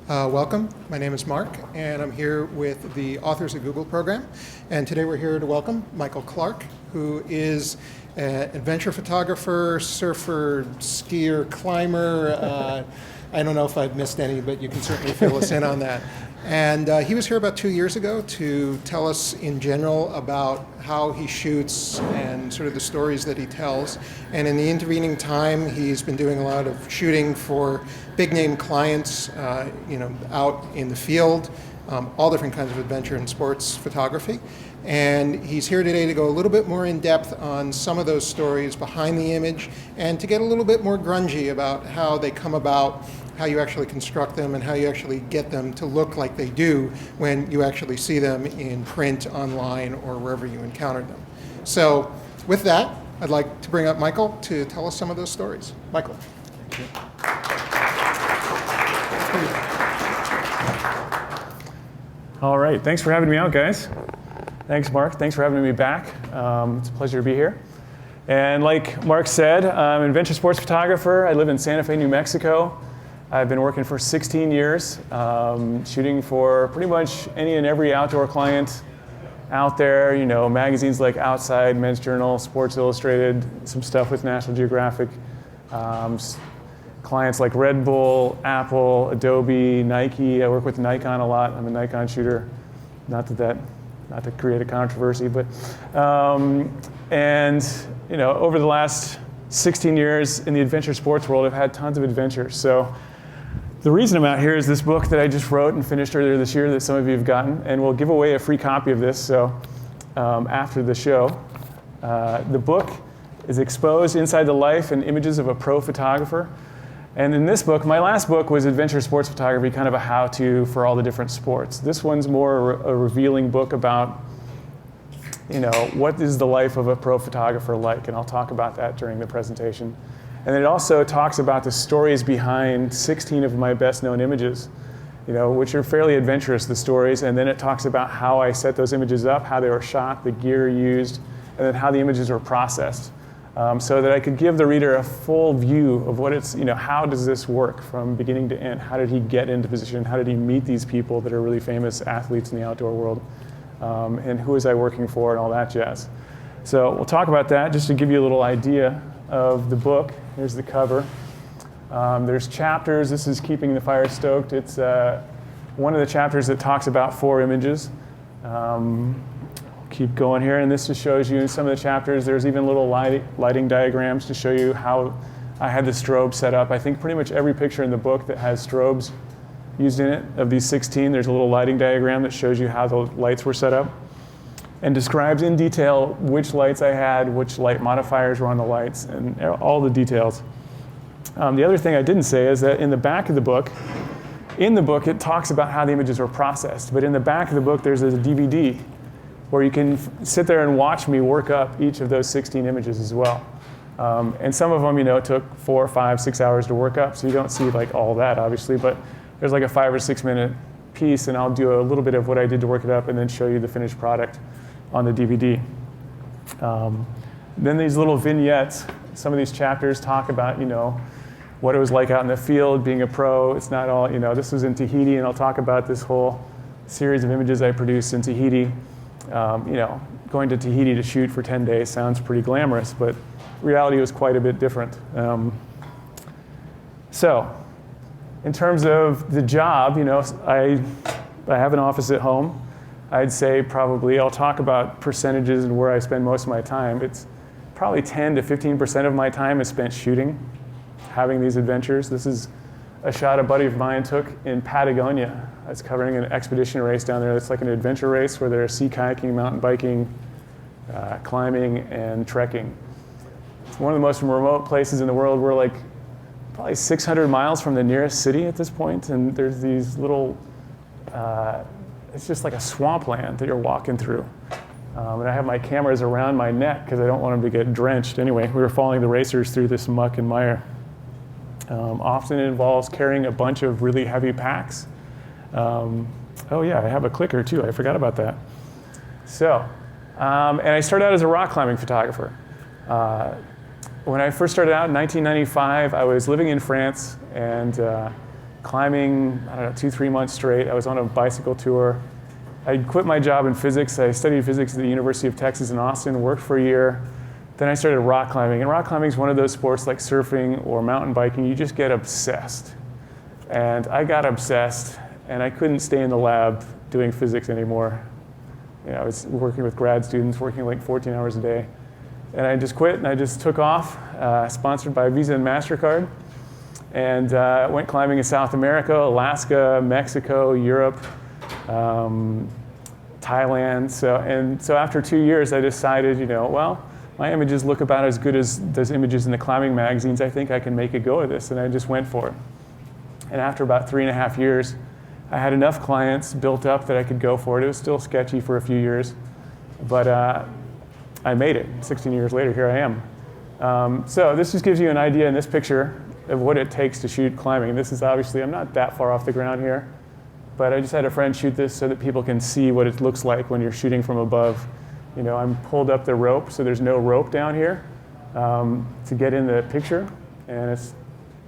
Welcome. My name is Mark, and I'm here with the Authors of Google program. And today we're here to welcome Michael Clark, who is an adventure photographer, surfer, skier, climber. I don't know if I've missed any, but you can certainly fill us in on that. And he was here about 2 years ago to tell us in general about how he shoots and sort of the stories that he tells. And in the intervening time, he's been doing a lot of shooting for big name clients, out in the field, all different kinds of adventure and sports photography. And he's here today to go a little bit more in depth on some of those stories behind the image and to get a little bit more grungy about how they come about, how you actually construct them, and how you actually get them to look like they do when you actually see them in print, online, or wherever you encountered them. So with that, I'd like to bring up Michael to tell us some of those stories. Michael. Thank you. All right, thanks for having me out, guys. Thanks, Mark. Thanks for having me back. It's a pleasure to be here. And like Mark said, I'm an adventure sports photographer. I live in Santa Fe, New Mexico. I've been working for 16 years, shooting for pretty much any and every outdoor client out there. You know, magazines like Outside, Men's Journal, Sports Illustrated, some stuff with National Geographic. Clients like Red Bull, Apple, Adobe, Nike. I work with Nikon a lot. I'm a Nikon shooter. Not to create a controversy, but over the last 16 years in the adventure sports world, I've had tons of adventures. So the reason I'm out here is this book that I just wrote and finished earlier this year that some of you have gotten, and we'll give away a free copy of this. So after the show, the book is Exposed Inside the Life and Images of a Pro Photographer. And in this book, my last book was Adventure Sports Photography, kind of a how-to for all the different sports. This one's more a revealing book about, what is the life of a pro photographer like, and I'll talk about that during the presentation. And it also talks about the stories behind 16 of my best-known images, which are fairly adventurous, the stories, and then it talks about how I set those images up, how they were shot, the gear used, and then how the images were processed. So that I could give the reader a full view of what it's, how does this work from beginning to end? How did he get into position? How did he meet these people that are really famous athletes in the outdoor world? And who is I working for and all that jazz. So we'll talk about that just to give you a little idea of the book. Here's the cover. There's chapters. This is Keeping the Fire Stoked. It's one of the chapters that talks about 4 images. Keep going here, and this just shows you in some of the chapters, there's even little lighting diagrams to show you how I had the strobe set up. I think pretty much every picture in the book that has strobes used in it, of these 16, there's a little lighting diagram that shows you how the lights were set up and describes in detail which lights I had, which light modifiers were on the lights, and all the details. The other thing I didn't say is that in the back of the book, it talks about how the images were processed, but in the back of the book there's a DVD where you can sit there and watch me work up each of those 16 images as well. And some of them, took 4, 5, 6 hours to work up, so you don't see like all that, obviously, but there's like a 5 or 6 minute piece, and I'll do a little bit of what I did to work it up and then show you the finished product on the DVD. Then these little vignettes, some of these chapters talk about, what it was like out in the field, being a pro. It's not all, this was in Tahiti, and I'll talk about this whole series of images I produced in Tahiti. Going to Tahiti to shoot for 10 days sounds pretty glamorous, but reality was quite a bit different. So, in terms of the job, I have an office at home. I'd say probably, I'll talk about percentages and where I spend most of my time. It's probably 10 to 15% of my time is spent shooting, having these adventures. This is a shot a buddy of mine took in Patagonia. I was covering an expedition race down there. It's like an adventure race where there's sea kayaking, mountain biking, climbing, and trekking. It's one of the most remote places in the world. We're like probably 600 miles from the nearest city at this point, and there's these little, it's just like a swampland that you're walking through. And I have my cameras around my neck because I don't want them to get drenched. Anyway, we were following the racers through this muck and mire. Often it involves carrying a bunch of really heavy packs. Oh yeah, I have a clicker too. I forgot about that. So, and I started out as a rock climbing photographer. When I first started out in 1995, I was living in France and climbing, I don't know, 2-3 months straight. I was on a bicycle tour. I quit my job in physics. I studied physics at the University of Texas in Austin, worked for a year. Then I started rock climbing. And rock climbing is one of those sports like surfing or mountain biking. You just get obsessed. And I got obsessed, and I couldn't stay in the lab doing physics anymore. I was working with grad students, working like 14 hours a day. And I just quit, and I just took off, sponsored by Visa and MasterCard. And went climbing in South America, Alaska, Mexico, Europe, Thailand. So after 2 years, I decided, well, my images look about as good as those images in the climbing magazines. I think I can make a go of this, and I just went for it. And after about 3.5 years, I had enough clients built up that I could go for it. It was still sketchy for a few years, but I made it. 16 years later, here I am. So this just gives you an idea in this picture of what it takes to shoot climbing. This is obviously, I'm not that far off the ground here, but I just had a friend shoot this so that people can see what it looks like when you're shooting from above. I'm pulled up the rope, so there's no rope down here to get in the picture, and it's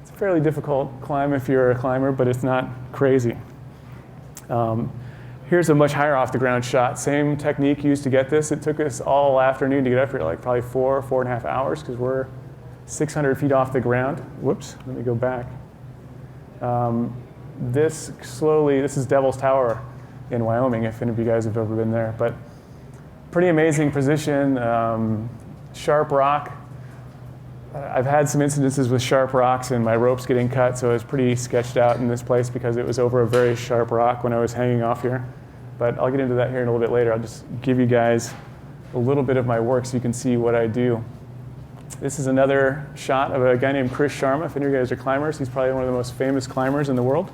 a fairly difficult climb if you're a climber, but it's not crazy. Here's a much higher off the ground shot. Same technique used to get this. It took us all afternoon to get up here, like probably 4.5 hours, because we're 600 feet off the ground. Whoops, let me go back. This is Devil's Tower in Wyoming, if any of you guys have ever been there. But pretty amazing position, sharp rock. I've had some incidences with sharp rocks and my ropes getting cut, so I was pretty sketched out in this place because it was over a very sharp rock when I was hanging off here. But I'll get into that here in a little bit later. I'll just give you guys a little bit of my work so you can see what I do. This is another shot of a guy named Chris Sharma. If any of you guys are climbers, he's probably one of the most famous climbers in the world.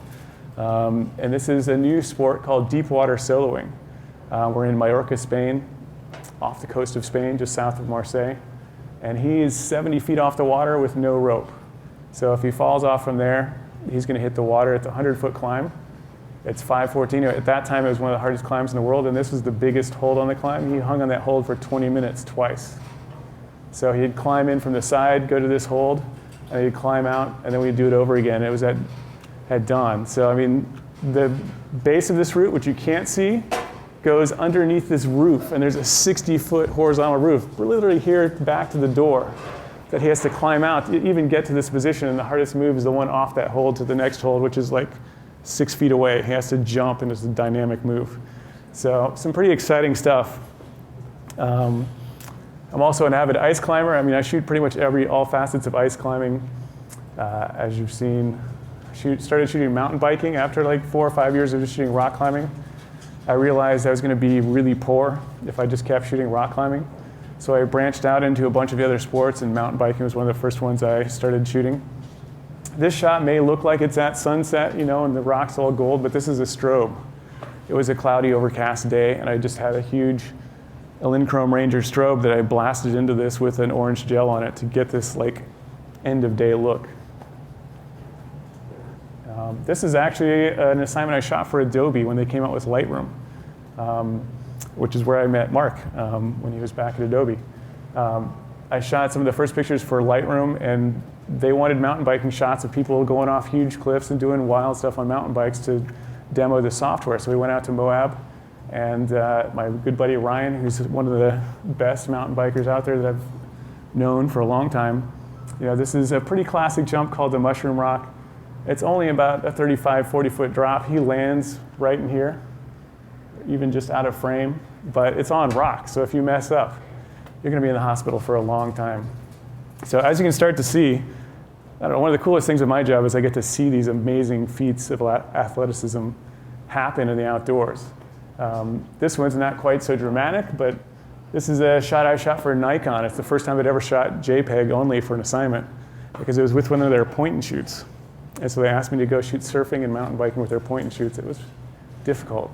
And this is a new sport called deep water soloing. We're in Mallorca, Spain, off the coast of Spain, just south of Marseille. And he's 70 feet off the water with no rope. So if he falls off from there, he's going to hit the water. It's a 100-foot climb. It's 5:14. At that time, it was one of the hardest climbs in the world, and this was the biggest hold on the climb. He hung on that hold for 20 minutes twice. So he'd climb in from the side, go to this hold, and he'd climb out, and then we'd do it over again. It was at dawn. So, I mean, the base of this route, which you can't see, goes underneath this roof, and there's a 60-foot horizontal roof. We're literally here back to the door that he has to climb out to even get to this position, and the hardest move is the one off that hold to the next hold, which is like 6 feet away. He has to jump, and it's a dynamic move. So some pretty exciting stuff. I'm also an avid ice climber. I mean, I shoot pretty much all facets of ice climbing. As you've seen, started shooting mountain biking after like 4 or 5 years of just shooting rock climbing. I realized I was going to be really poor if I just kept shooting rock climbing. So I branched out into a bunch of the other sports, and mountain biking was one of the first ones I started shooting. This shot may look like it's at sunset, and the rock's all gold, but this is a strobe. It was a cloudy, overcast day, and I just had a huge Linchrome Ranger strobe that I blasted into this with an orange gel on it to get this like end of day look. This is actually an assignment I shot for Adobe when they came out with Lightroom, which is where I met Mark when he was back at Adobe. I shot some of the first pictures for Lightroom, and they wanted mountain biking shots of people going off huge cliffs and doing wild stuff on mountain bikes to demo the software. So we went out to Moab, and my good buddy Ryan, who's one of the best mountain bikers out there that I've known for a long time. This is a pretty classic jump called the Mushroom Rock. It's only about a 35, 40-foot drop. He lands right in here, even just out of frame, but it's on rock, so if you mess up, you're going to be in the hospital for a long time. So as you can start to see, one of the coolest things of my job is I get to see these amazing feats of athleticism happen in the outdoors. This one's not quite so dramatic, but this is a shot I shot for Nikon. It's the first time I'd ever shot JPEG only for an assignment, because it was with one of their point and shoots. And so they asked me to go shoot surfing and mountain biking with their point and shoots. It was difficult,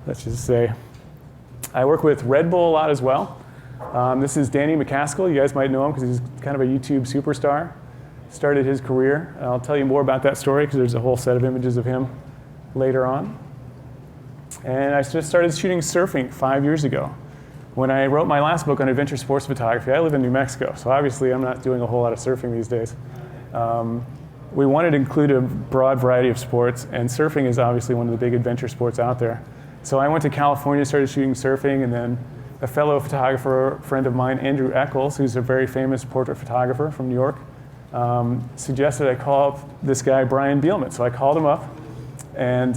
let's just say. I work with Red Bull a lot as well. This is Danny McCaskill. You guys might know him because he's kind of a YouTube superstar. Started his career. I'll tell you more about that story because there's a whole set of images of him later on. And I just started shooting surfing 5 years ago. When I wrote my last book on adventure sports photography, I live in New Mexico, so obviously I'm not doing a whole lot of surfing these days. we wanted to include a broad variety of sports, and surfing is obviously one of the big adventure sports out there. So I went to California, started shooting surfing, and then a fellow photographer, friend of mine, Andrew Eccles, who's a very famous portrait photographer from New York, suggested I call up this guy, Brian Bielman. So I called him up, and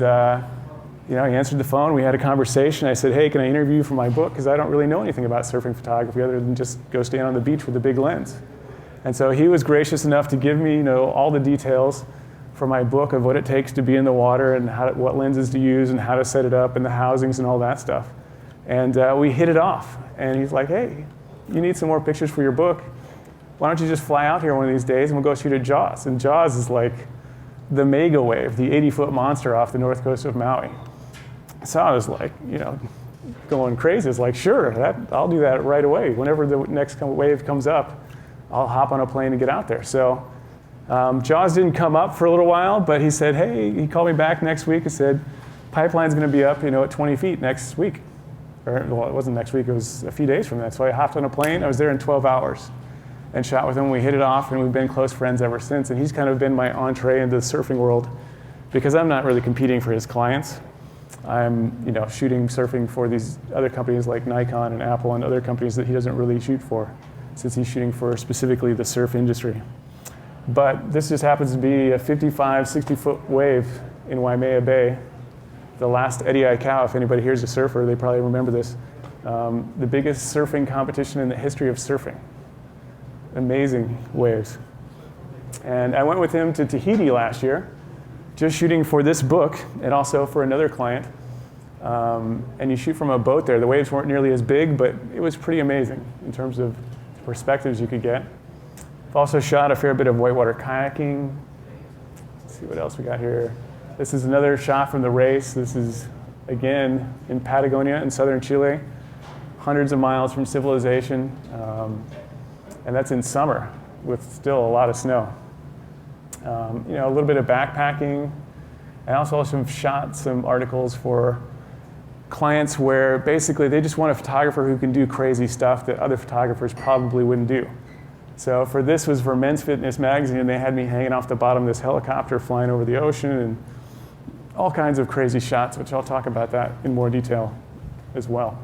he answered the phone. We had a conversation. I said, hey, can I interview you for my book? Because I don't really know anything about surfing photography other than just go stand on the beach with a big lens. And so he was gracious enough to give me all the details for my book of what it takes to be in the water and what lenses to use and how to set it up and the housings and all that stuff. And we hit it off. And he's like, hey, you need some more pictures for your book. Why don't you just fly out here one of these days and we'll go shoot at Jaws. And Jaws is like the mega wave, the 80-foot monster off the north coast of Maui. So I was like, going crazy. It's like, sure, I'll do that right away. Whenever the next wave comes up, I'll hop on a plane and get out there. So Jaws didn't come up for a little while, but he said, hey, he called me back next week and said, pipeline's going to be up, at 20 feet next week. Well, it wasn't next week, it was a few days from that. So I hopped on a plane, I was there in 12 hours and shot with him. We hit it off, and we've been close friends ever since. And he's kind of been my entree into the surfing world because I'm not really competing for his clients. I'm, shooting surfing for these other companies like Nikon and Apple and other companies that he doesn't really shoot for, since he's shooting for specifically the surf industry. But this just happens to be a 55, 60-foot wave in Waimea Bay. The last Eddie Aikau, if anybody here's a surfer, they probably remember this. The biggest surfing competition in the history of surfing. Amazing waves. And I went with him to Tahiti last year, just shooting for this book and also for another client. And you shoot from a boat there. The waves weren't nearly as big, but it was pretty amazing in terms of perspectives you could get. I've also shot a fair bit of whitewater kayaking. Let's see what else we got here. This is another shot from the race. This is, again, in Patagonia in southern Chile, hundreds of miles from civilization. And that's in summer with still a lot of snow. A little bit of backpacking. I also shot some articles for clients where basically they just want a photographer who can do crazy stuff that other photographers probably wouldn't do. So for this was for Men's Fitness magazine, and they had me hanging off the bottom of this helicopter flying over the ocean and all kinds of crazy shots, which I'll talk about that in more detail as well.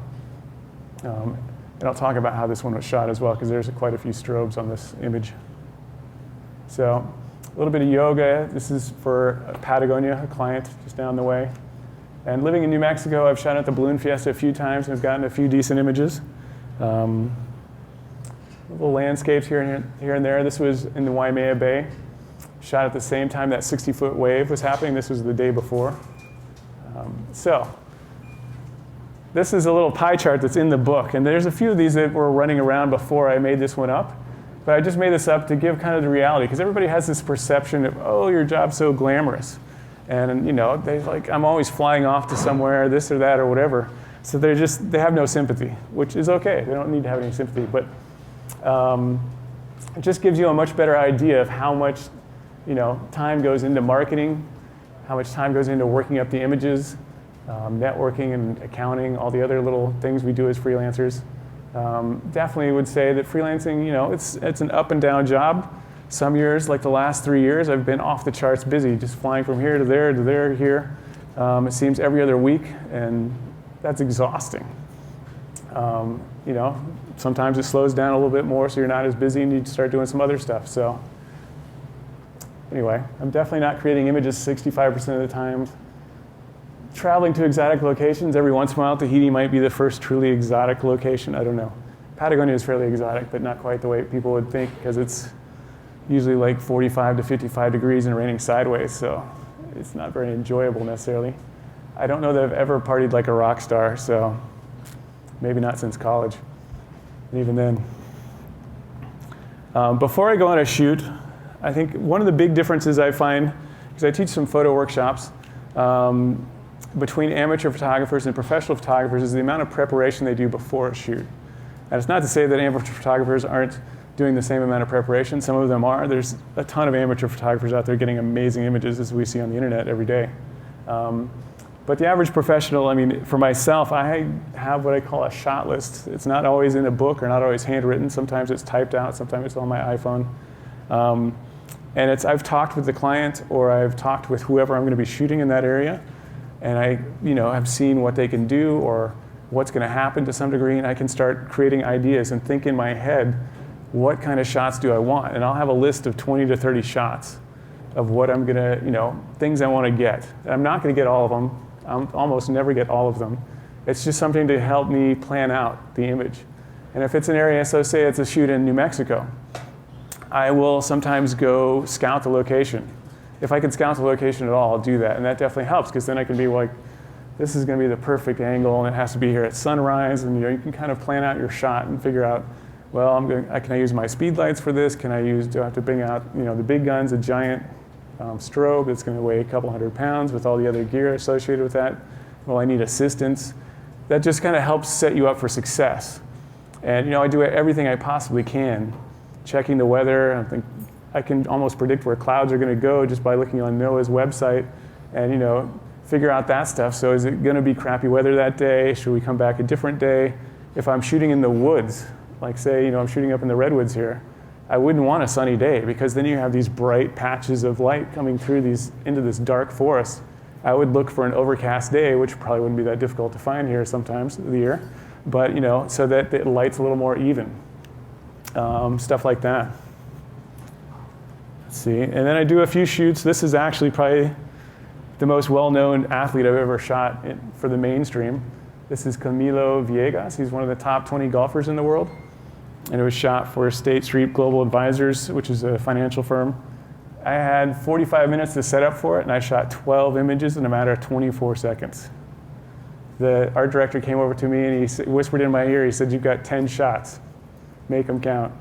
And I'll talk about how this one was shot as well, because there's quite a few strobes on this image. So a little bit of yoga. This is for Patagonia, a client just down the way. And living in New Mexico, I've shot at the Balloon Fiesta a few times and have gotten a few decent images. Little landscapes here and there. This was in the Waimea Bay. Shot at the same time that 60-foot wave was happening. This was the day before. So this is a little pie chart that's in the book. And there's a few of these that were running around before I made this one up. But I just made this up to give kind of the reality, because everybody has this perception of, oh, your job's so glamorous. And they like, I'm always flying off to somewhere, this or that or whatever. So they have no sympathy, which is okay. They don't need to have any sympathy. But it just gives you a much better idea of how much time goes into marketing, how much time goes into working up the images, networking and accounting, all the other little things we do as freelancers. Definitely would say that freelancing, it's an up and down job. Some years, like the last 3 years, I've been off the charts busy, just flying from here to there, here. It seems every other week, and that's exhausting. Sometimes it slows down a little bit more, so you're not as busy and you start doing some other stuff. So anyway, I'm definitely not creating images 65% of the time. Traveling to exotic locations, every once in a while, Tahiti might be the first truly exotic location. I don't know. Patagonia is fairly exotic, but not quite the way people would think, because it's usually like 45 to 55 degrees and raining sideways, so it's not very enjoyable necessarily. I don't know that I've ever partied like a rock star, so maybe not since college, even then. Before I go on a shoot, I think one of the big differences I find, because I teach some photo workshops, between amateur photographers and professional photographers is the amount of preparation they do before a shoot. And it's not to say that amateur photographers aren't doing the same amount of preparation. Some of them are. There's a ton of amateur photographers out there getting amazing images, as we see on the internet every day. But the average professional, for myself, I have what I call a shot list. It's not always in a book or not always handwritten. Sometimes it's typed out. Sometimes it's on my iPhone. And I've talked with the client, or I've talked with whoever I'm going to be shooting in that area, and I've seen what they can do or what's going to happen to some degree, and I can start creating ideas and think in my head, what kind of shots do I want? And I'll have a list of 20 to 30 shots of what I'm going to, things I want to get. I'm not going to get all of them. I'll almost never get all of them. It's just something to help me plan out the image. And if it's an area, so say it's a shoot in New Mexico, I will sometimes go scout the location. If I can scout the location at all, I'll do that. And that definitely helps, because then I can be like, this is going to be the perfect angle, and it has to be here at sunrise. And you can kind of plan out your shot and figure out, well, can I use my speed lights for this? Do I have to bring out the big guns, a giant strobe that's going to weigh a couple hundred pounds with all the other gear associated with that? Well, I need assistance. That just kind of helps set you up for success. And I do everything I possibly can, checking the weather. I can almost predict where clouds are going to go just by looking on NOAA's website, and figure out that stuff. So is it going to be crappy weather that day? Should we come back a different day? If I'm shooting in the woods, like say I'm shooting up in the redwoods here, I wouldn't want a sunny day, because then you have these bright patches of light coming through into this dark forest. I would look for an overcast day, which probably wouldn't be that difficult to find here sometimes of the year, but so that the light's a little more even. Stuff like that. Let's see, and then I do a few shoots. This is actually probably the most well-known athlete I've ever shot for the mainstream. This is Camilo Villegas. He's one of the top 20 golfers in the world. And it was shot for State Street Global Advisors, which is a financial firm. I had 45 minutes to set up for it, and I shot 12 images in a matter of 24 seconds. The art director came over to me, and he whispered in my ear, he said, "You've got 10 shots. Make them count."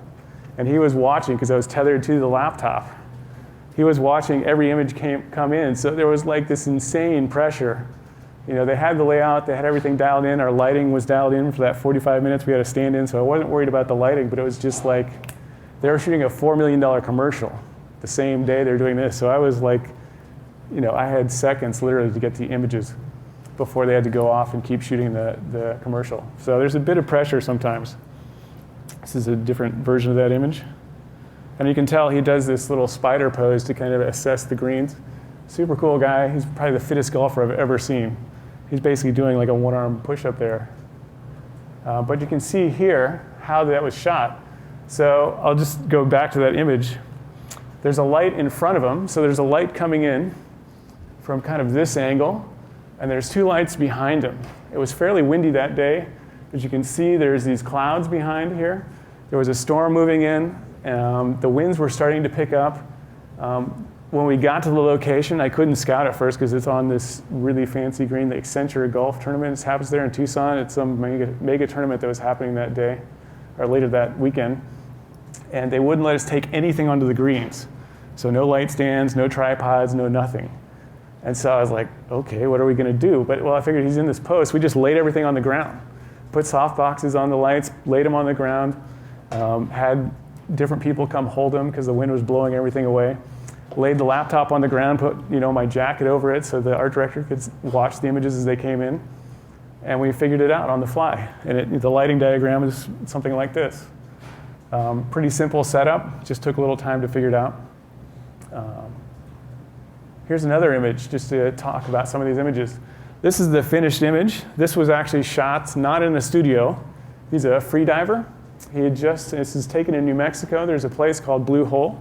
And he was watching, because I was tethered to the laptop. He was watching every image come in, so there was like this insane pressure. They had the layout, they had everything dialed in, our lighting was dialed in for that 45 minutes we had to stand in, so I wasn't worried about the lighting, but it was just like, they were shooting a $4 million commercial the same day they were doing this, so I was like, I had seconds literally to get the images before they had to go off and keep shooting the commercial. So there's a bit of pressure sometimes. This is a different version of that image. And you can tell he does this little spider pose to kind of assess the greens. Super cool guy. He's probably the fittest golfer I've ever seen. He's basically doing like a one-arm push-up there. But you can see here how that was shot. So I'll just go back to that image. There's a light in front of him. So there's a light coming in from kind of this angle. And there's two lights behind him. It was fairly windy that day. As you can see, there's these clouds behind here. There was a storm moving in. The winds were starting to pick up. When we got to the location, I couldn't scout at first because it's on this really fancy green. The Accenture Golf Tournament happens there in Tucson. It's some mega tournament that was happening that day, or later that weekend. And they wouldn't let us take anything onto the greens. So no light stands, no tripods, no nothing. And so I was like, okay, what are we going to do? But I figured he's in this post. We just laid everything on the ground. Put soft boxes on the lights, laid them on the ground, had different people come hold them because the wind was blowing everything away. Laid the laptop on the ground, put my jacket over it so the art director could watch the images as they came in. And we figured it out on the fly. And the lighting diagram is something like this. Pretty simple setup, just took a little time to figure it out. Here's another image just to talk about some of these images. This is the finished image. This was actually shot not in a studio. He's a free diver. This is taken in New Mexico. There's a place called Blue Hole.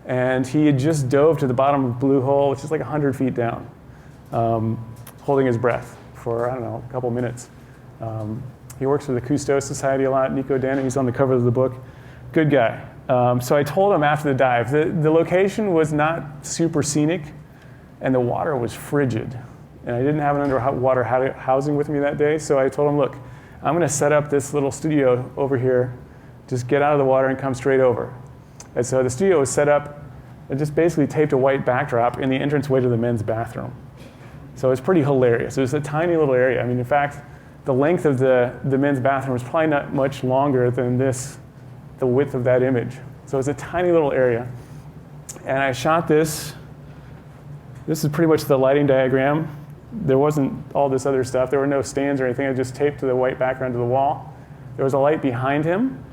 And he had just dove to the bottom of Blue Hole, which is like 100 feet down, holding his breath for, a couple minutes. He works for the Cousteau Society a lot. Nico Dana, he's on the cover of the book. Good guy. So I told him after the dive, the location was not super scenic, and the water was frigid. And I didn't have an underwater housing with me that day, so I told him, look, I'm going to set up this little studio over here. Just get out of the water and come straight over. And so the studio was set up and just basically taped a white backdrop in the entranceway to the men's bathroom. So it's pretty hilarious. It was a tiny little area. I mean, in fact, the length of the men's bathroom was probably not much longer than the width of that image. So it's a tiny little area. And I shot this. This is pretty much the lighting diagram. There wasn't all this other stuff. There were no stands or anything. I just taped the white background to the wall. There was a light behind him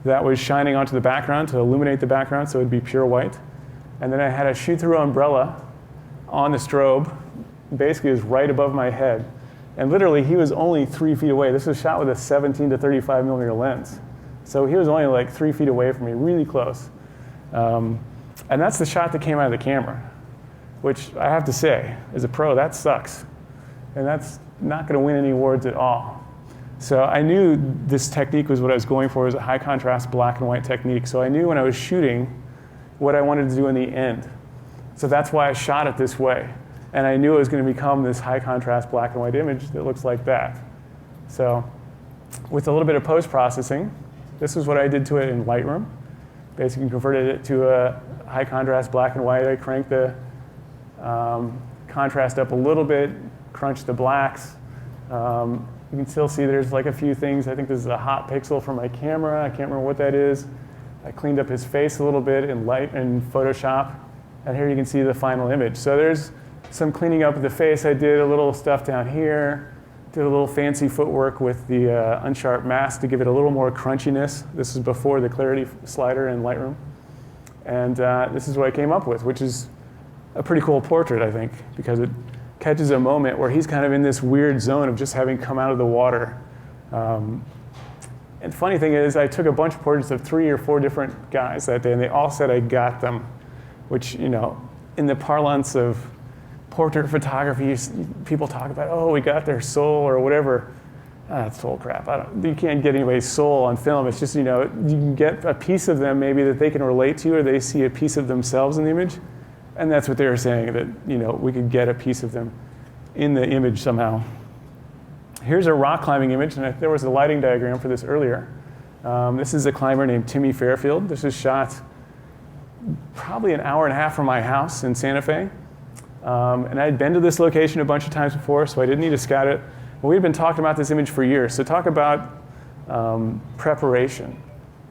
that was shining onto the background to illuminate the background so it would be pure white. And then I had a shoot-through umbrella on the strobe, basically it was right above my head. And literally, he was only 3 feet away. This was shot with a 17 to 35 millimeter lens. So he was only like 3 feet away from me, really close. And that's the shot that came out of the camera, which I have to say, as a pro, that sucks. And that's not gonna win any awards at all. So I knew this technique was what I was going for. It was a high contrast black and white technique. So I knew when I was shooting what I wanted to do in the end. So that's why I shot it this way. And I knew it was going to become this high contrast black and white image that looks like that. So with a little bit of post-processing, this is what I did to it in Lightroom. Basically converted it to a high contrast black and white. I cranked the contrast up a little bit, crunched the blacks. You can still see there's like a few things. I think this is a hot pixel from my camera. I can't remember what that is. I cleaned up his face a little bit in Photoshop. And here you can see the final image. So there's some cleaning up of the face. I did a little stuff down here, did a little fancy footwork with the unsharp mask to give it a little more crunchiness. This is before the clarity slider in Lightroom. And this is what I came up with, which is a pretty cool portrait, I think, because it catches a moment where he's kind of in this weird zone of just having come out of the water. And funny thing is, I took a bunch of portraits of 3 or 4 different guys that day, and they all said I got them, which, you know, in the parlance of portrait photography, people talk about, oh, we got their soul or whatever. That's total crap. You can't get anybody's soul on film. It's just, you know, you can get a piece of them maybe that they can relate to, or they see a piece of themselves in the image. And that's what they were saying, that, you know, we could get a piece of them in the image somehow. Here's a rock climbing image, and there was a lighting diagram for this earlier. This is a climber named Timmy Fairfield. This is shot probably an hour and a half from my house in Santa Fe. And I had been to this location a bunch of times before, so I didn't need to scout it. But we had been talking about this image for years. So talk about preparation.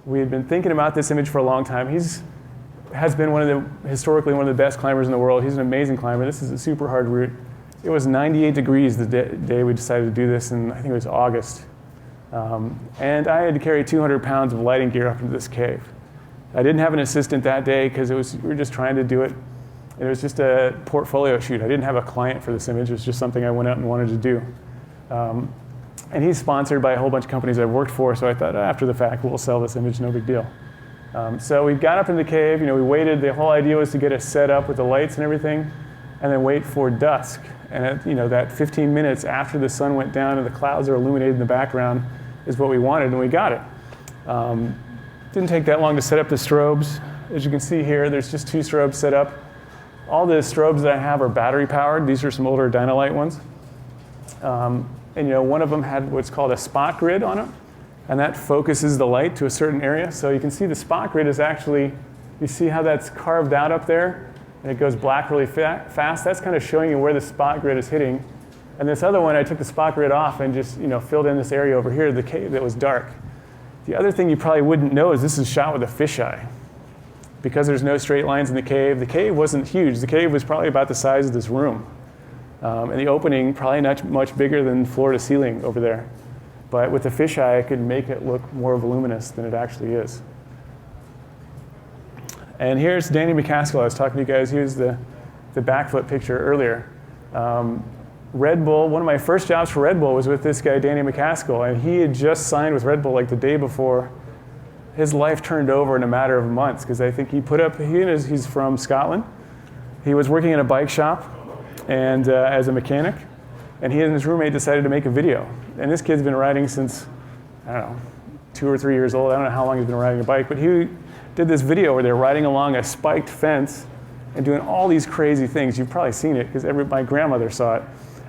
We had been thinking about this image for a long time. Has been historically one of the best climbers in the world. He's an amazing climber. This is a super hard route. It was 98 degrees the day we decided to do this, and I think it was August. And I had to carry 200 pounds of lighting gear up into this cave. I didn't have an assistant that day because we were just trying to do it. It was just a portfolio shoot. I didn't have a client for this image. It was just something I went out and wanted to do. And he's sponsored by a whole bunch of companies I've worked for, so I thought, after the fact, we'll sell this image, no big deal. So we got up in the cave, we waited. The whole idea was to get it set up with the lights and everything, and then wait for dusk. And that 15 minutes after the sun went down and the clouds are illuminated in the background is what we wanted, and we got it. Didn't take that long to set up the strobes. As you can see here, there's just 2 strobes set up. All the strobes that I have are battery powered. These are some older Dynalite ones. And one of them had what's called a spot grid on it, and that focuses the light to a certain area. So you can see the spot grid is actually, you see how that's carved out up there, and it goes black really fast. That's kind of showing you where the spot grid is hitting. And this other one, I took the spot grid off and just filled in this area over here, the cave that was dark. The other thing you probably wouldn't know is this is shot with a fisheye. Because there's no straight lines in the cave wasn't huge. The cave was probably about the size of this room. And the opening probably not much bigger than floor to ceiling over there. But with the fisheye, I could make it look more voluminous than it actually is. And here's Danny McCaskill. I was talking to you guys. Here's the backflip picture earlier. Red Bull, one of my first jobs for Red Bull was with this guy, Danny McCaskill. And he had just signed with Red Bull like the day before. His life turned over in a matter of months because I think he's from Scotland. He was working in a bike shop and as a mechanic, and he and his roommate decided to make a video. And this kid's been riding since, 2 or 3 years old. I don't know how long he's been riding a bike, but he did this video where they're riding along a spiked fence and doing all these crazy things. You've probably seen it because my grandmother saw it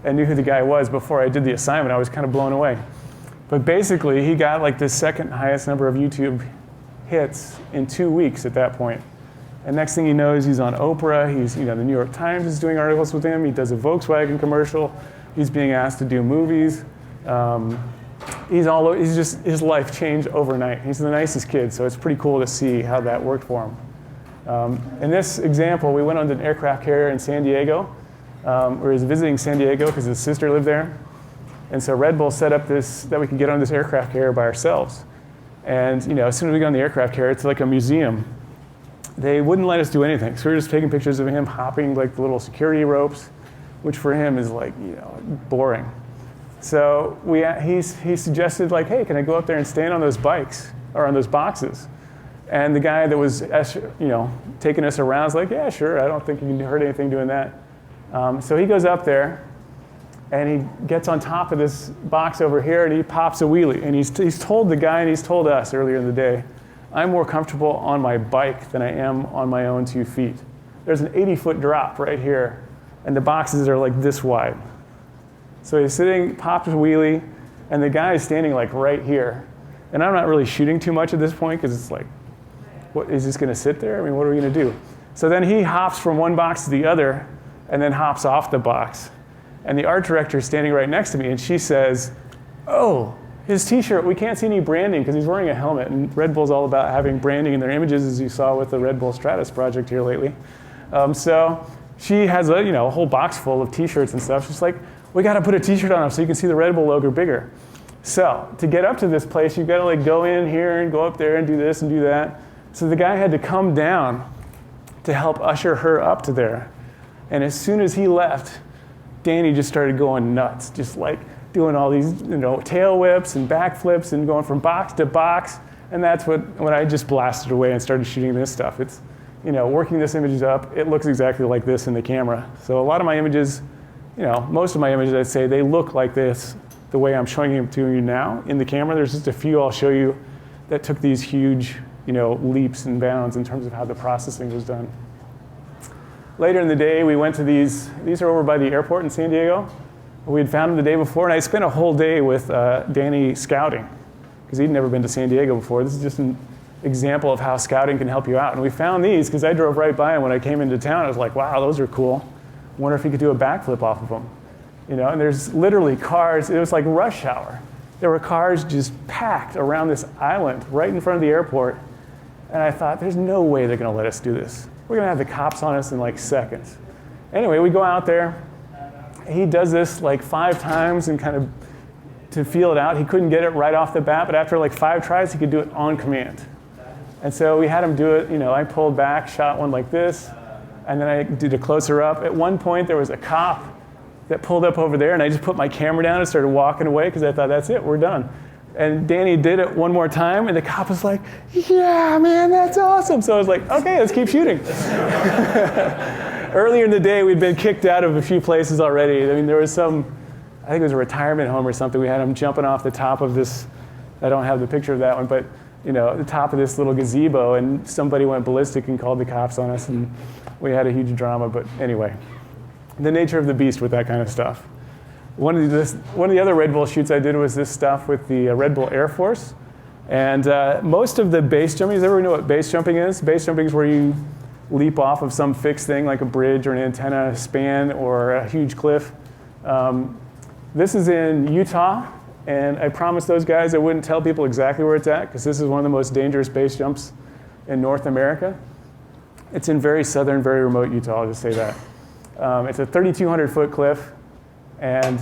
and knew who the guy was before I did the assignment. I was kind of blown away. But basically, he got like the second highest number of YouTube hits in 2 weeks at that point. And next thing you know is he's on Oprah. The New York Times is doing articles with him. He does a Volkswagen commercial. He's being asked to do movies. His life changed overnight. He's the nicest kid, so it's pretty cool to see how that worked for him. In this example, we went on an aircraft carrier in San Diego, where he was visiting San Diego because his sister lived there. And so Red Bull set up that we could get on this aircraft carrier by ourselves. And as soon as we got on the aircraft carrier, it's like a museum. they wouldn't let us do anything. So we were just taking pictures of him hopping like the little security ropes, which for him is like, boring. So he suggested like, hey, can I go up there and stand on those bikes or on those boxes? And the guy that was, taking us around is like, yeah, sure. I don't think you can hurt anything doing that. So he goes up there and he gets on top of this box over here and he pops a wheelie. And he's told the guy and he's told us earlier in the day, I'm more comfortable on my bike than I am on my own 2 feet. There's an 80-foot drop right here, and the boxes are like this wide. So he's sitting, pops a wheelie, and the guy is standing like right here. And I'm not really shooting too much at this point because it's like, what, is this gonna sit there? I mean, what are we gonna do? So then he hops from one box to the other and then hops off the box. And the art director is standing right next to me and she says, oh, his t-shirt, we can't see any branding because he's wearing a helmet, and Red Bull's all about having branding in their images, as you saw with the Red Bull Stratus project here lately. So she has a whole box full of t-shirts and stuff. She's like, we got to put a t-shirt on him so you can see the Red Bull logo bigger. So to get up to this place, you've got to like go in here and go up there and do this and do that. So the guy had to come down to help usher her up to there. And as soon as he left, Danny just started going nuts, just like doing all these tail whips and back flips and going from box to box. And that's when I just blasted away and started shooting this stuff. It's, working this image up, it looks exactly like this in the camera. So a lot of my images, most of my images, I'd say they look like this, the way I'm showing them to you now in the camera. There's just a few I'll show you that took these huge, leaps and bounds in terms of how the processing was done. Later in the day, we went to these are over by the airport in San Diego. We had found them the day before, and I spent a whole day with Danny scouting, because he'd never been to San Diego before. This is just an example of how scouting can help you out. And we found these, because I drove right by them when I came into town. I was like, wow, those are cool. Wonder if he could do a backflip off of them. And there's literally cars. It was like rush hour. There were cars just packed around this island right in front of the airport. And I thought, there's no way they're going to let us do this. We're going to have the cops on us in like seconds. Anyway, we go out there. He does this like 5 times and kind of to feel it out. He couldn't get it right off the bat, but after like 5 tries, he could do it on command. And so we had him do it. I pulled back, shot one like this, and then I did a closer up. At one point, there was a cop that pulled up over there, and I just put my camera down and started walking away because I thought, that's it, we're done. And Danny did it one more time, and the cop was like, yeah, man, that's awesome. So I was like, okay, let's keep shooting. Earlier in the day, we'd been kicked out of a few places already. I mean, there was I think it was a retirement home or something. We had him jumping off the top of this, I don't have the picture of that one, but the top of this little gazebo, and somebody went ballistic and called the cops on us, and we had a huge drama. But anyway, the nature of the beast with that kind of stuff. One of the other Red Bull shoots I did was this stuff with the Red Bull Air Force. And most of the base jumping, does everyone know what base jumping is? Base jumping is where you leap off of some fixed thing like a bridge or an antenna, a span, or a huge cliff. This is in Utah, and I promised those guys I wouldn't tell people exactly where it's at, because this is one of the most dangerous base jumps in North America. It's in very southern, very remote Utah, I'll just say that. It's a 3,200-foot cliff, and